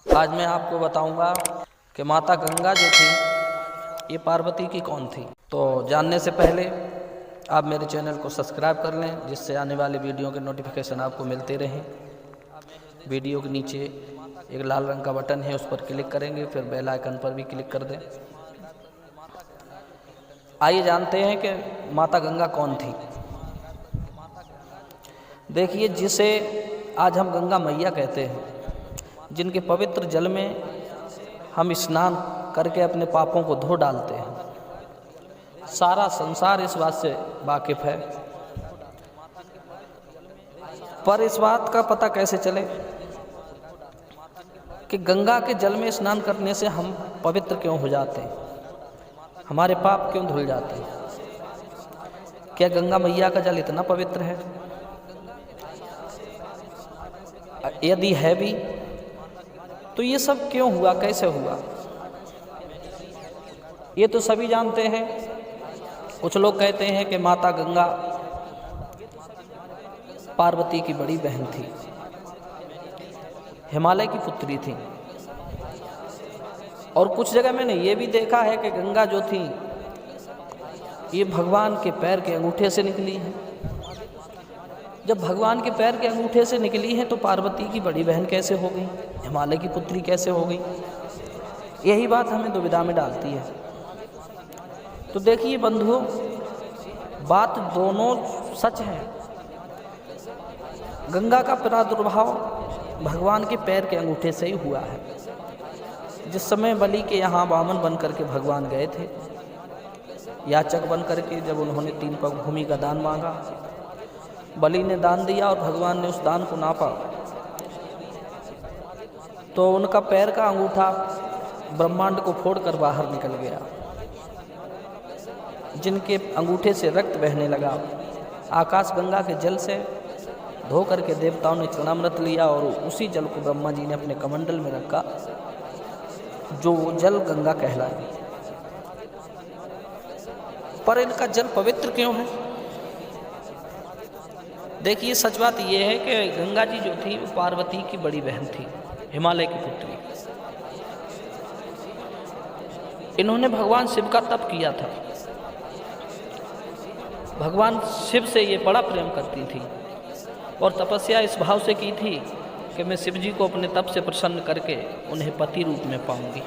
आज मैं आपको बताऊंगा कि माता गंगा जो थी ये पार्वती की कौन थी। तो जानने से पहले आप मेरे चैनल को सब्सक्राइब कर लें, जिससे आने वाले वीडियो के नोटिफिकेशन आपको मिलते रहें। वीडियो के नीचे एक लाल रंग का बटन है, उस पर क्लिक करेंगे, फिर बेल आइकन पर भी क्लिक कर दें। आइए जानते हैं कि माता गंगा कौन थी। देखिए, जिसे आज हम गंगा मैया कहते हैं, जिनके पवित्र जल में हम स्नान करके अपने पापों को धो डालते हैं, सारा संसार इस बात से वाकिफ है। पर इस बात का पता कैसे चले कि गंगा के जल में स्नान करने से हम पवित्र क्यों हो जाते हैं, हमारे पाप क्यों धुल जाते हैं? क्या गंगा मैया का जल इतना पवित्र है? यदि है भी तो ये सब क्यों हुआ, कैसे हुआ? ये तो सभी जानते हैं। कुछ लोग कहते हैं कि माता गंगा पार्वती की बड़ी बहन थी, हिमालय की पुत्री थी। और कुछ जगह मैंने ये भी देखा है कि गंगा जो थी ये भगवान के पैर के अंगूठे से निकली है। जब भगवान के पैर के अंगूठे से निकली है तो पार्वती की बड़ी बहन कैसे हो गई, हिमालय की पुत्री कैसे हो गई? यही बात हमें दुविधा में डालती है। तो देखिए बंधुओं, बात दोनों सच है। गंगा का प्रादुर्भाव भगवान के पैर के अंगूठे से ही हुआ है। जिस समय बलि के यहाँ वामन बन करके भगवान गए थे, याचक बन करके, जब उन्होंने 3 पग भूमि का दान मांगा, बलि ने दान दिया और भगवान ने उस दान को नापा तो उनका पैर का अंगूठा ब्रह्मांड को फोड़कर बाहर निकल गया। जिनके अंगूठे से रक्त बहने लगा, आकाश गंगा के जल से धो करके देवताओं ने चरणामृत लिया और उसी जल को ब्रह्मा जी ने अपने कमंडल में रखा, जो जल गंगा कहलाए। पर इनका जल पवित्र क्यों है? देखिए, सच बात यह है कि गंगा जी जो थी वो पार्वती की बड़ी बहन थी, हिमालय की पुत्री। इन्होंने भगवान शिव का तप किया था। भगवान शिव से ये बड़ा प्रेम करती थी और तपस्या इस भाव से की थी कि मैं शिव जी को अपने तप से प्रसन्न करके उन्हें पति रूप में पाऊंगी।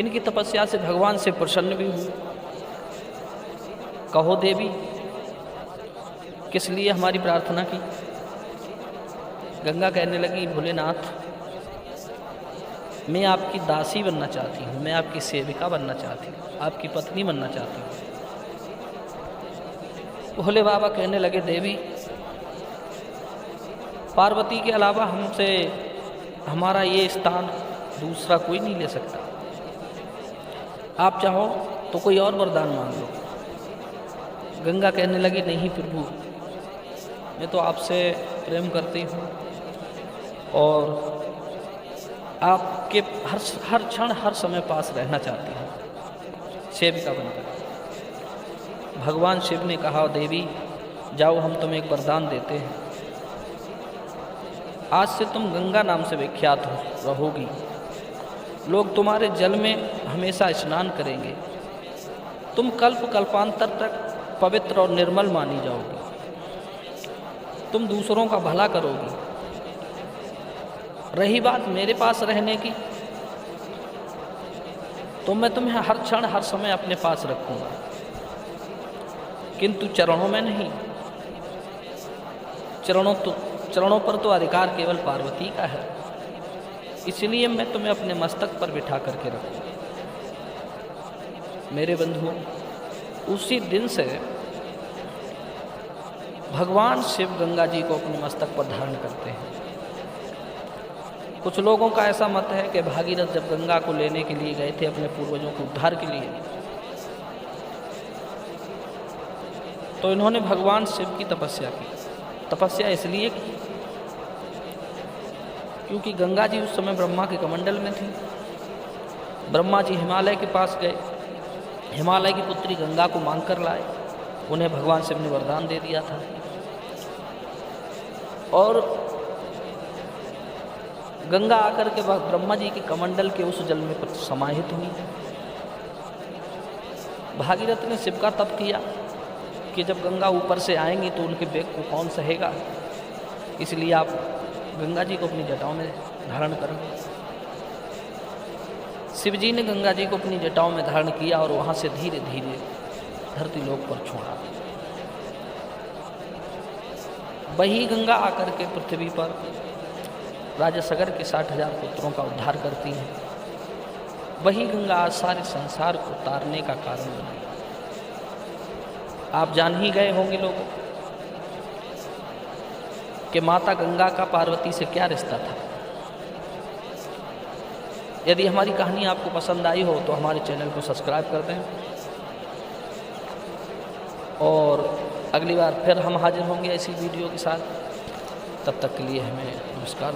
इनकी तपस्या से भगवान से प्रसन्न भी हुए। कहो देवी, किस लिए हमारी प्रार्थना की? गंगा कहने लगी, भोलेनाथ, मैं आपकी दासी बनना चाहती हूँ, मैं आपकी सेविका बनना चाहती हूँ, आपकी पत्नी बनना चाहती हूँ। भोले बाबा कहने लगे, देवी, पार्वती के अलावा हमसे हमारा ये स्थान दूसरा कोई नहीं ले सकता। आप चाहो तो कोई और वरदान मांग लो। गंगा कहने लगी, नहीं प्रभु, मैं तो आपसे प्रेम करती हूँ और आपके हर क्षण हर समय पास रहना चाहती हूँ, सेविका बनकर। भगवान शिव ने कहा, देवी जाओ, हम तुम्हें एक वरदान देते हैं। आज से तुम गंगा नाम से विख्यात रहोगी। लोग तुम्हारे जल में हमेशा स्नान करेंगे। तुम कल्प कल्पांतर तक पवित्र और निर्मल मानी जाओगी। तुम दूसरों का भला करोगी। रही बात मेरे पास रहने की, तो मैं तुम्हें हर क्षण हर समय अपने पास रखूंगा, किंतु चरणों में नहीं। चरणों पर तो अधिकार केवल पार्वती का है, इसलिए मैं तुम्हें अपने मस्तक पर बिठा करके रखूंगा। मेरे बंधुओं, उसी दिन से भगवान शिव गंगा जी को अपने मस्तक पर धारण करते हैं। कुछ लोगों का ऐसा मत है कि भागीरथ जब गंगा को लेने के लिए गए थे अपने पूर्वजों को उद्धार के लिए, तो इन्होंने भगवान शिव की तपस्या की। तपस्या इसलिए की क्योंकि गंगा जी उस समय ब्रह्मा के कमंडल में थी। ब्रह्मा जी हिमालय के पास गए, हिमालय की पुत्री गंगा को मांग कर लाए। उन्हें भगवान शिव ने वरदान दे दिया था और गंगा आकर के ब्रह्मा जी के कमंडल के उस जल में समाहित हुई। भागीरथ ने शिव का तप किया कि जब गंगा ऊपर से आएंगी तो उनके वेग को कौन सहेगा, इसलिए आप गंगा जी को अपनी जटाओं में धारण करें। शिव जी ने गंगा जी को अपनी जटाओं में धारण किया और वहाँ से धीरे धीरे धरती लोक पर छोड़ा। वही गंगा आकर के पृथ्वी पर राजा सगर के 60,000 पुत्रों का उद्धार करती है। वही गंगा आज सारे संसार को तारने का कारण बनी। आप जान ही गए होंगे लोगों कि माता गंगा का पार्वती से क्या रिश्ता था। यदि हमारी कहानी आपको पसंद आई हो तो हमारे चैनल को सब्सक्राइब कर दें और अगली बार फिर हम हाजिर होंगे ऐसी वीडियो के साथ। तब तक के लिए हमें नमस्कार।